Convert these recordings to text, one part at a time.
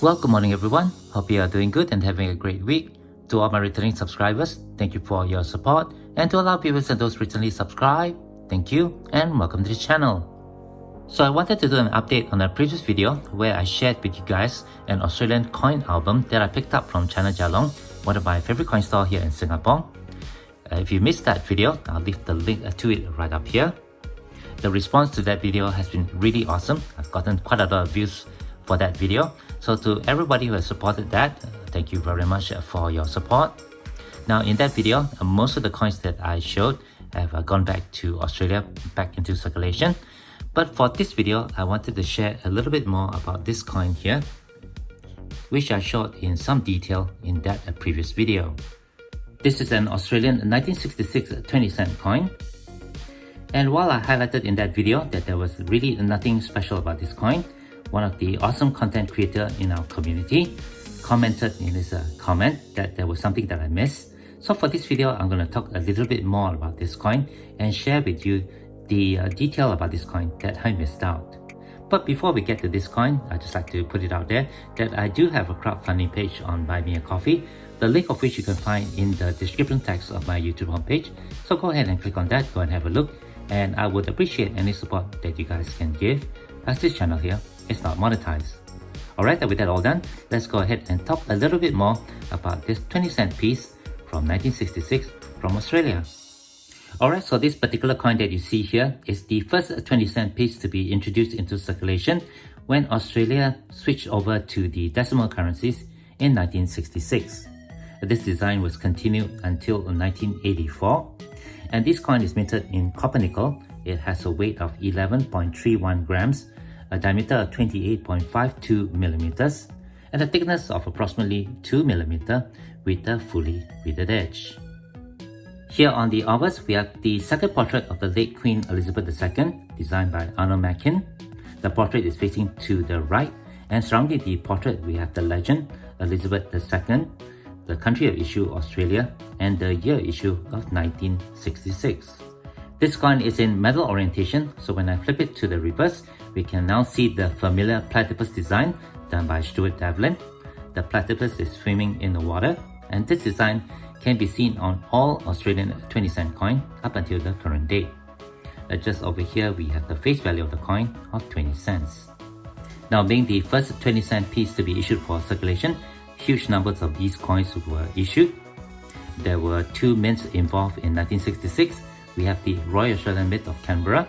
Well, good morning everyone. Hope you are doing good and having a great week. To all my returning subscribers, thank you for your support. And to all our viewers and those recently subscribed, thank you and welcome to the channel. So I wanted to do an update on a previous video where I shared with you guys an Australian coin album that I picked up from China Jalong, one of my favorite coin store here in Singapore. If you missed that video, I'll leave the link to it right up here. The response to that video has been really awesome. I've gotten quite a lot of views for that video. So to everybody who has supported that, thank you very much for your support. Now in that video, most of the coins that I showed have gone back to Australia, back into circulation. But for this video, I wanted to share a little bit more about this coin here, which I showed in some detail in that previous video. This is an Australian 1966 20-cent coin. And while I highlighted in that video that there was really nothing special about this coin, one of the awesome content creator in our community commented in his comment that there was something that I missed. So for this video, I'm going to talk a little bit more about this coin and share with you the detail about this coin that I missed out. But before we get to this coin, I'd just like to put it out there that I do have a crowdfunding page on Buy Me a Coffee, the link of which you can find in the description text of my YouTube homepage. So go ahead and click on that, go and have a look, and I would appreciate any support that you guys can give, as this channel here is not monetized. Alright, with that all done, let's go ahead and talk a little bit more about this 20-cent piece from 1966 from Australia. Alright, so this particular coin that you see here is the first 20-cent piece to be introduced into circulation when Australia switched over to the decimal currencies in 1966. This design was continued until 1984, and this coin is minted in copper nickel. It has a weight of 11.31 grams, a diameter of 28.52 millimeters, and a thickness of approximately 2 millimeters with a fully beaded edge. Here on the obverse, we have the second portrait of the late Queen Elizabeth II, designed by Arnold Mackin. The portrait is facing to the right, and surrounding the portrait we have the legend Elizabeth II, the country of issue Australia, and the year issue of 1966. This coin is in medal orientation, so when I flip it to the reverse, we can now see the familiar platypus design done by Stuart Devlin. The platypus is swimming in the water, and this design can be seen on all Australian 20-cent coin up until the current date. Just over here, we have the face value of the coin of 20 cents. Now, being the first 20-cent piece to be issued for circulation, huge numbers of these coins were issued. There were two mints involved in 1966. We have the Royal Australian Mint of Canberra,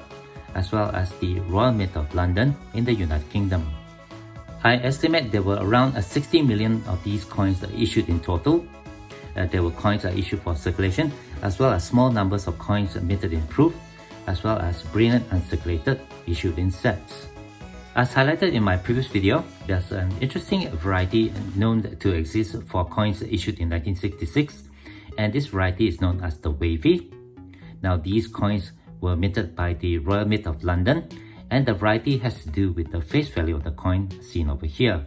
as well as the Royal Mint of London in the United Kingdom. I estimate there were around 60 million of these coins issued in total. There were coins issued for circulation, as well as small numbers of coins minted in proof, as well as brilliant uncirculated issued in sets. As highlighted in my previous video, there's an interesting variety known to exist for coins issued in 1966, and this variety is known as the Wavy. Now these coins were minted by the Royal Mint of London, and the variety has to do with the face value of the coin seen over here.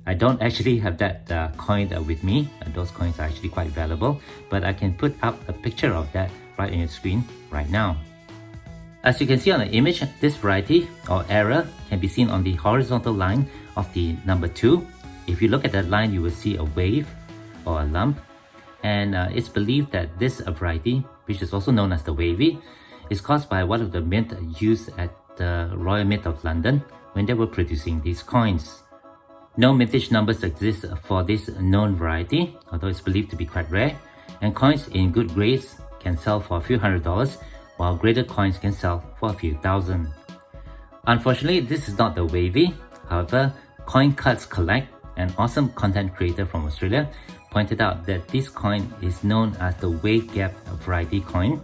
I don't actually have that coin with me. Those coins are actually quite valuable, but I can put up a picture of that right on your screen right now. As you can see on the image, this variety or error can be seen on the horizontal line of the number 2. If you look at that line, you will see a wave or a lump, and it's believed that this variety, which is also known as the Wavy, is caused by one of the mint used at the Royal Mint of London when they were producing these coins. No mintage numbers exist for this known variety, although it's believed to be quite rare, and coins in good grades can sell for a few $100s, while graded coins can sell for a few thousand. Unfortunately, this is not the Wavy. However, CoinCudsCollect, an awesome content creator from Australia, pointed out that this coin is known as the Wave Gap variety coin,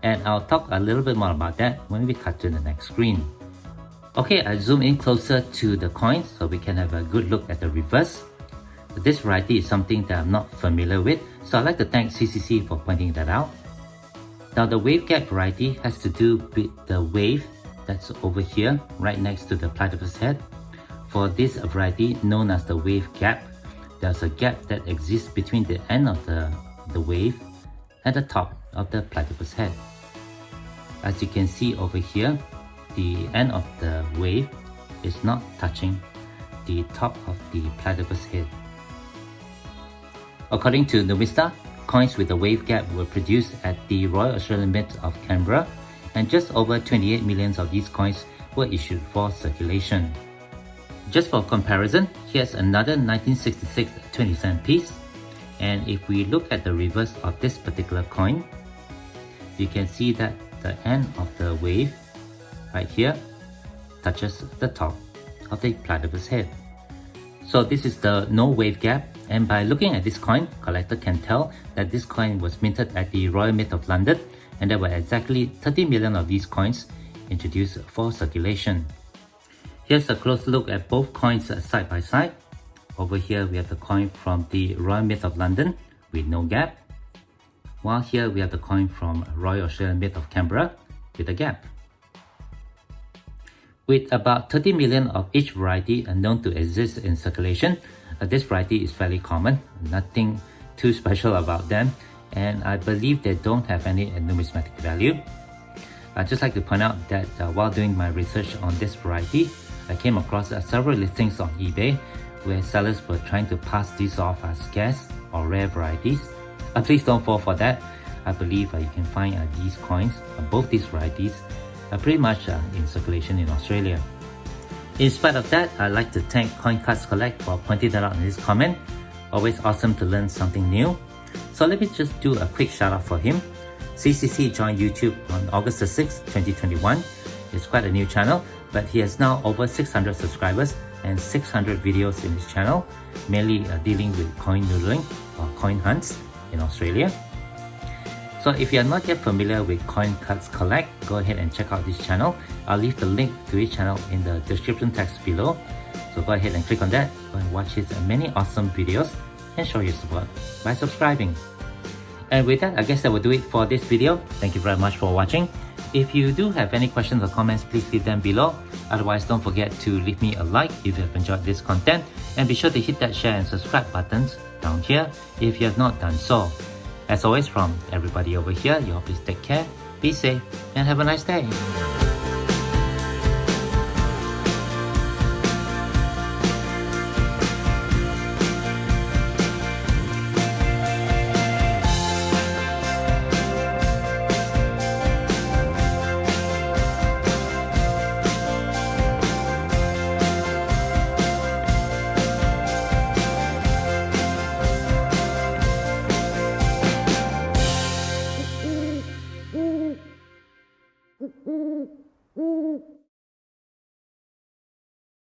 and I'll talk a little bit more about that when we cut to the next screen. Okay, I zoom in closer to the coin so we can have a good look at the reverse. This variety is something that I'm not familiar with, so I'd like to thank CCC for pointing that out. Now the Wave Gap variety has to do with the wave that's over here, right next to the platypus head. For this variety known as the Wave Gap, there's a gap that exists between the end of the wave and the top of the platypus head. As you can see over here, the end of the wave is not touching the top of the platypus head. According to Numista, coins with a wave gap were produced at the Royal Australian Mint of Canberra, and just over 28 million of these coins were issued for circulation. Just for comparison, here's another 1966 20-cent piece, and if we look at the reverse of this particular coin, you can see that the end of the wave right here touches the top of the platypus head. So this is the no wave gap, and by looking at this coin, collector can tell that this coin was minted at the Royal Mint of London, and there were exactly 30 million of these coins introduced for circulation. Here's a close look at both coins side by side. Over here we have the coin from the Royal Mint of London with no gap, while here we have the coin from Royal Australian Mint of Canberra with a gap. With about 30 million of each variety known to exist in circulation, this variety is fairly common, nothing too special about them, and I believe they don't have any numismatic value. I'd just like to point out that while doing my research on this variety, I came across several listings on eBay where sellers were trying to pass these off as scarce or rare varieties. Please don't fall for that. I believe you can find these coins, both these varieties, pretty much in circulation in Australia. In spite of that, I'd like to thank CoinCudsCollect for pointing that out in this comment. Always awesome to learn something new. So let me just do a quick shout out for him. CCC joined YouTube on August 6, 2021. It's quite a new channel, but he has now over 600 subscribers and 600 videos in his channel, mainly dealing with coin noodling or coin hunts in Australia. So if you are not yet familiar with CoinCudsCollect, go ahead and check out this channel. I'll leave the link to his channel in the description text below. So go ahead and click on that, go and watch his many awesome videos and show your support by subscribing. And with that, I guess that will do it for this video. Thank you very much for watching. If you do have any questions or comments, please leave them below. Otherwise, don't forget to leave me a like if you have enjoyed this content, and be sure to hit that share and subscribe buttons down here if you have not done so. As always, from everybody over here, you all please take care, be safe, and have a nice day. Mm-hmm.